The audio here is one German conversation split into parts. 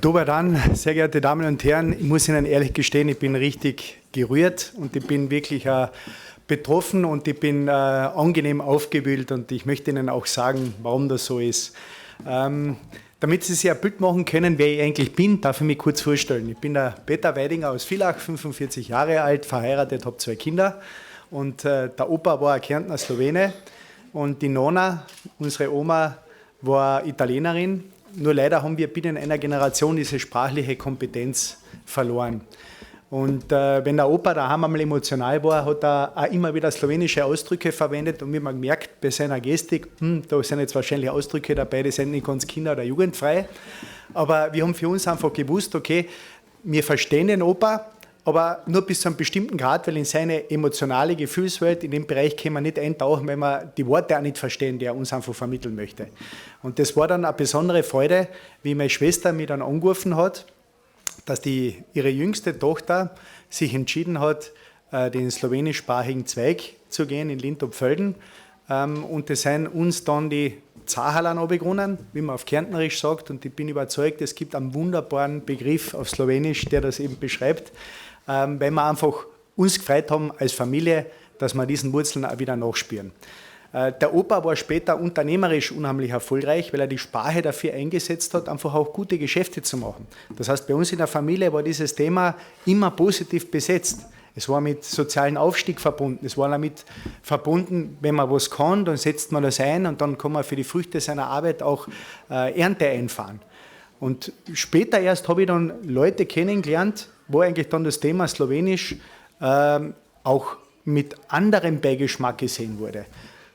Dober dann, sehr geehrte Damen und Herren, ich muss Ihnen ehrlich gestehen, ich bin richtig gerührt und ich bin wirklich betroffen und ich bin angenehm aufgewühlt und ich möchte Ihnen auch sagen, warum das so ist. Damit Sie sich ein Bild machen können, wer ich eigentlich bin, darf ich mich kurz vorstellen. Ich bin der Peter Weidinger aus Villach, 45 Jahre alt, verheiratet, habe 2 Kinder und der Opa war ein Kärntner Slowene und die Nonna, unsere Oma, war Italienerin. Nur leider haben wir binnen einer Generation diese sprachliche Kompetenz verloren. Und wenn der Opa daheim einmal emotional war, hat er auch immer wieder slowenische Ausdrücke verwendet und wir haben gemerkt bei seiner Gestik, da sind jetzt wahrscheinlich Ausdrücke dabei, die sind nicht ganz kinder- oder jugendfrei. Aber wir haben für uns einfach gewusst, okay, wir verstehen den Opa, aber nur bis zu einem bestimmten Grad, weil in seine emotionale Gefühlswelt, in dem Bereich können wir nicht eintauchen, weil wir die Worte auch nicht verstehen, die er uns einfach vermitteln möchte. Und das war dann eine besondere Freude, wie meine Schwester mich dann angerufen hat, dass ihre jüngste Tochter sich entschieden hat, den slowenischsprachigen Zweig zu gehen in Lintorp-Völden. Und das sind uns dann die Zahalern anbegonnen, wie man auf Kärntnerisch sagt. Und ich bin überzeugt, es gibt einen wunderbaren Begriff auf Slowenisch, der das eben beschreibt, weil wir einfach uns gefreut haben als Familie, dass wir diesen Wurzeln auch wieder nachspüren. Der Opa war später unternehmerisch unheimlich erfolgreich, weil er die Sprache dafür eingesetzt hat, einfach auch gute Geschäfte zu machen. Das heißt, bei uns in der Familie war dieses Thema immer positiv besetzt. Es war mit sozialen Aufstieg verbunden. Es war damit verbunden, wenn man was kann, dann setzt man das ein und dann kann man für die Früchte seiner Arbeit auch Ernte einfahren. Und später erst habe ich dann Leute kennengelernt, wo eigentlich dann das Thema Slowenisch auch mit anderem Beigeschmack gesehen wurde.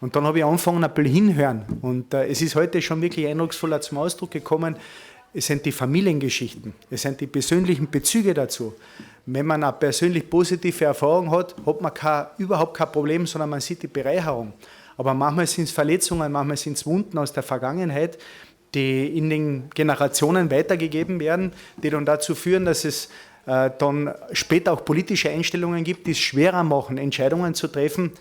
Und dann habe ich angefangen, ein bisschen hinhören. Und es ist heute schon wirklich eindrucksvoller zum Ausdruck gekommen, es sind die Familiengeschichten, es sind die persönlichen Bezüge dazu. Wenn man eine persönlich positive Erfahrung hat, hat man überhaupt kein Problem, sondern man sieht die Bereicherung. Aber manchmal sind es Verletzungen, manchmal sind es Wunden aus der Vergangenheit, die in den Generationen weitergegeben werden, die dann dazu führen, dass es dann später auch politische Einstellungen gibt, die es schwerer machen, Entscheidungen zu treffen,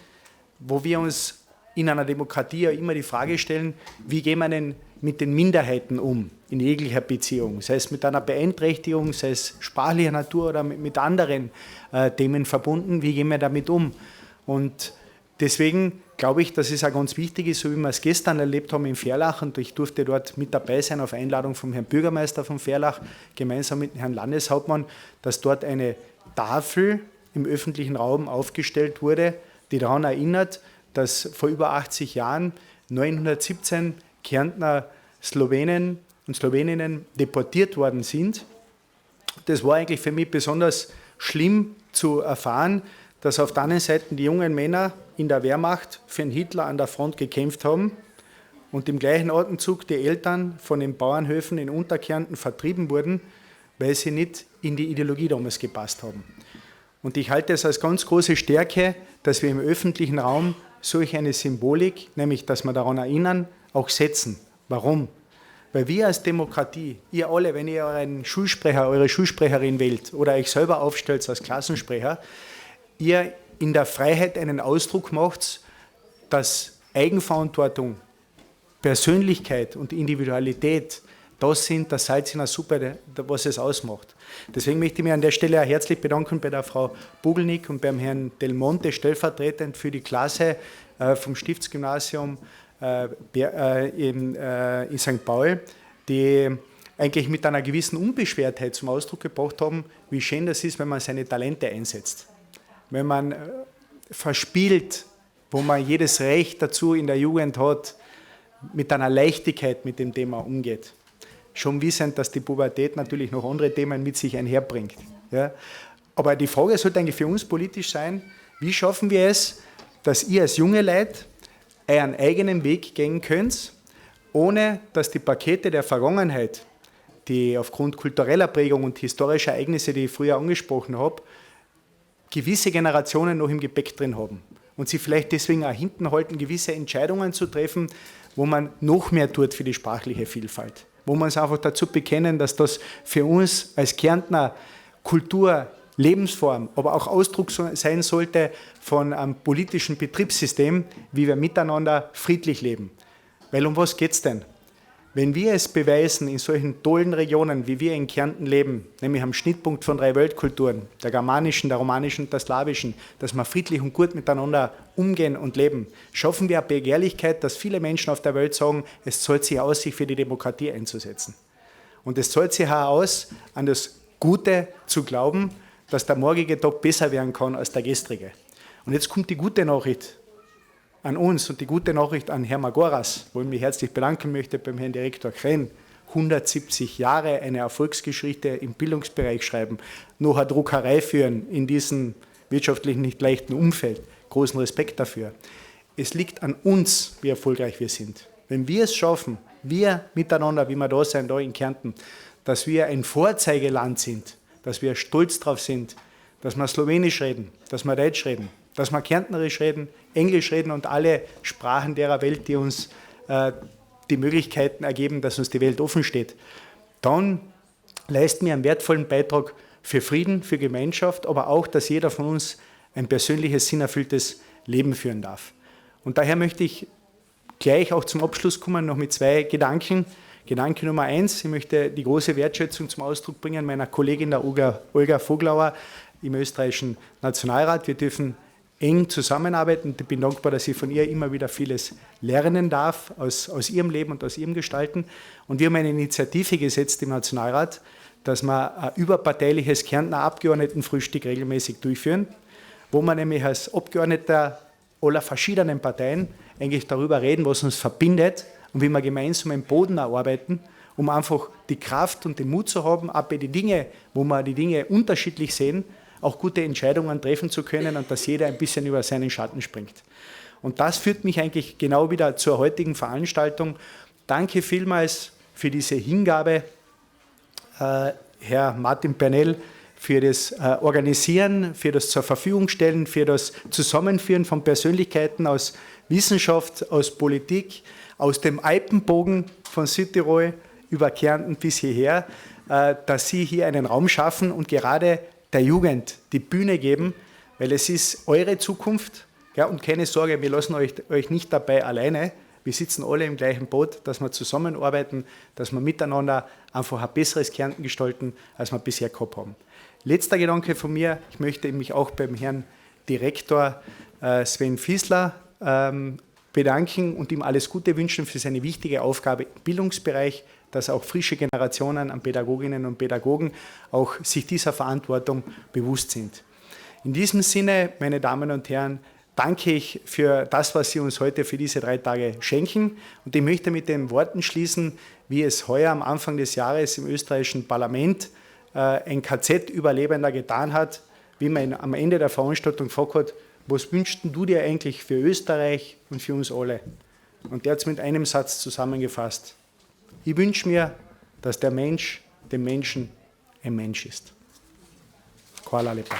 wo wir uns in einer Demokratie ja immer die Frage stellen, wie gehen wir denn mit den Minderheiten um, in jeglicher Beziehung, sei es mit einer Beeinträchtigung, sei es sprachlicher Natur oder mit anderen Themen verbunden, wie gehen wir damit um? Und deswegen glaube ich, dass es auch ganz wichtig ist, so wie wir es gestern erlebt haben in Verlach, und ich durfte dort mit dabei sein auf Einladung vom Herrn Bürgermeister von Verlach, gemeinsam mit dem Herrn Landeshauptmann, dass dort eine Tafel im öffentlichen Raum aufgestellt wurde, die daran erinnert, dass vor über 80 Jahren 917 Kärntner Slowenen und Sloweninnen deportiert worden sind. Das war eigentlich für mich besonders schlimm zu erfahren, dass auf der anderen Seite die jungen Männer in der Wehrmacht für den Hitler an der Front gekämpft haben und im gleichen Atemzug die Eltern von den Bauernhöfen in Unterkärnten vertrieben wurden, weil sie nicht in die Ideologie damals gepasst haben. Und ich halte es als ganz große Stärke, dass wir im öffentlichen Raum solch eine Symbolik, nämlich dass wir daran erinnern, auch setzen. Warum? Weil wir als Demokratie, ihr alle, wenn ihr euren Schulsprecher, eure Schulsprecherin wählt oder euch selber aufstellt als Klassensprecher, ihr in der Freiheit einen Ausdruck macht, dass Eigenverantwortung, Persönlichkeit und Individualität das sind, das Salz in der Suppe, was es ausmacht. Deswegen möchte ich mich an der Stelle auch herzlich bedanken bei der Frau Bugelnick und beim Herrn Del Monte stellvertretend für die Klasse vom Stiftsgymnasium in St. Paul, die eigentlich mit einer gewissen Unbeschwertheit zum Ausdruck gebracht haben, wie schön das ist, wenn man seine Talente einsetzt. Wenn man verspielt, wo man jedes Recht dazu in der Jugend hat, mit einer Leichtigkeit mit dem Thema umgeht. Schon wissend, dass die Pubertät natürlich noch andere Themen mit sich einherbringt. Ja. Aber die Frage sollte eigentlich für uns politisch sein, wie schaffen wir es, dass ihr als junge Leute euren eigenen Weg gehen könnt, ohne dass die Pakete der Vergangenheit, die aufgrund kultureller Prägung und historischer Ereignisse, die ich früher angesprochen habe, gewisse Generationen noch im Gepäck drin haben und sie vielleicht deswegen auch hinten halten, gewisse Entscheidungen zu treffen, wo man noch mehr tut für die sprachliche Vielfalt, wo man es einfach dazu bekennen, dass das für uns als Kärntner Kultur, Lebensform, aber auch Ausdruck sein sollte von einem politischen Betriebssystem, wie wir miteinander friedlich leben. Weil um was geht es denn? Wenn wir es beweisen, in solchen tollen Regionen, wie wir in Kärnten leben, nämlich am Schnittpunkt von 3 Weltkulturen, der germanischen, der romanischen und der slawischen, dass wir friedlich und gut miteinander umgehen und leben, schaffen wir eine Begehrlichkeit, dass viele Menschen auf der Welt sagen, es zahlt sich aus, sich für die Demokratie einzusetzen. Und es zahlt sich auch aus, an das Gute zu glauben, dass der morgige Tag besser werden kann als der gestrige. Und jetzt kommt die gute Nachricht an uns und die gute Nachricht an Herrn Magoras, wo ich mich herzlich bedanken möchte beim Herrn Direktor Krenn. 170 Jahre eine Erfolgsgeschichte im Bildungsbereich schreiben, noch eine Druckerei führen in diesem wirtschaftlich nicht leichten Umfeld. Großen Respekt dafür. Es liegt an uns, wie erfolgreich wir sind. Wenn wir es schaffen, wir miteinander, wie wir da sind, da in Kärnten, dass wir ein Vorzeigeland sind, dass wir stolz drauf sind, dass wir Slowenisch reden, dass wir Deutsch reden, dass wir Kärntnerisch reden, Englisch reden und alle Sprachen der Welt, die uns die Möglichkeiten ergeben, dass uns die Welt offen steht, dann leisten wir einen wertvollen Beitrag für Frieden, für Gemeinschaft, aber auch, dass jeder von uns ein persönliches, sinnerfülltes Leben führen darf. Und daher möchte ich gleich auch zum Abschluss kommen, noch mit 2 Gedanken. Gedanke Nummer 1, ich möchte die große Wertschätzung zum Ausdruck bringen meiner Kollegin, der Olga Voglauer, im österreichischen Nationalrat. Wir dürfen eng zusammenarbeiten und ich bin dankbar, dass ich von ihr immer wieder vieles lernen darf aus ihrem Leben und aus ihrem Gestalten. Und wir haben eine Initiative gesetzt im Nationalrat, dass wir ein überparteiliches Kärntner Abgeordnetenfrühstück regelmäßig durchführen, wo wir nämlich als Abgeordneter aller verschiedenen Parteien eigentlich darüber reden, was uns verbindet und wie wir gemeinsam im Boden erarbeiten, um einfach die Kraft und den Mut zu haben, auch bei den Dingen, wo wir die Dinge unterschiedlich sehen, auch gute Entscheidungen treffen zu können und dass jeder ein bisschen über seinen Schatten springt. Und das führt mich eigentlich genau wieder zur heutigen Veranstaltung. Danke vielmals für diese Hingabe, Herr Martin Pernell, für das Organisieren, für das zur Verfügung stellen, für das Zusammenführen von Persönlichkeiten aus Wissenschaft, aus Politik, aus dem Alpenbogen von Südtirol über Kärnten bis hierher, dass Sie hier einen Raum schaffen und gerade der Jugend die Bühne geben, weil es ist eure Zukunft. Ja, und keine Sorge, wir lassen euch nicht dabei alleine. Wir sitzen alle im gleichen Boot, dass wir zusammenarbeiten, dass wir miteinander einfach ein besseres Kärnten gestalten, als wir bisher gehabt haben. Letzter Gedanke von mir, ich möchte mich auch beim Herrn Direktor Sven Fiesler bedanken und ihm alles Gute wünschen für seine wichtige Aufgabe im Bildungsbereich, dass auch frische Generationen an Pädagoginnen und Pädagogen auch sich dieser Verantwortung bewusst sind. In diesem Sinne, meine Damen und Herren, danke ich für das, was Sie uns heute für diese 3 Tage schenken. Und ich möchte mit den Worten schließen, wie es heuer am Anfang des Jahres im österreichischen Parlament ein KZ-Überlebender getan hat, wie man ihn am Ende der Veranstaltung gefragt hat, was wünschst du dir eigentlich für Österreich und für uns alle? Und der hat es mit einem Satz zusammengefasst. Ich wünsche mir, dass der Mensch dem Menschen ein Mensch ist. Hvala lepa.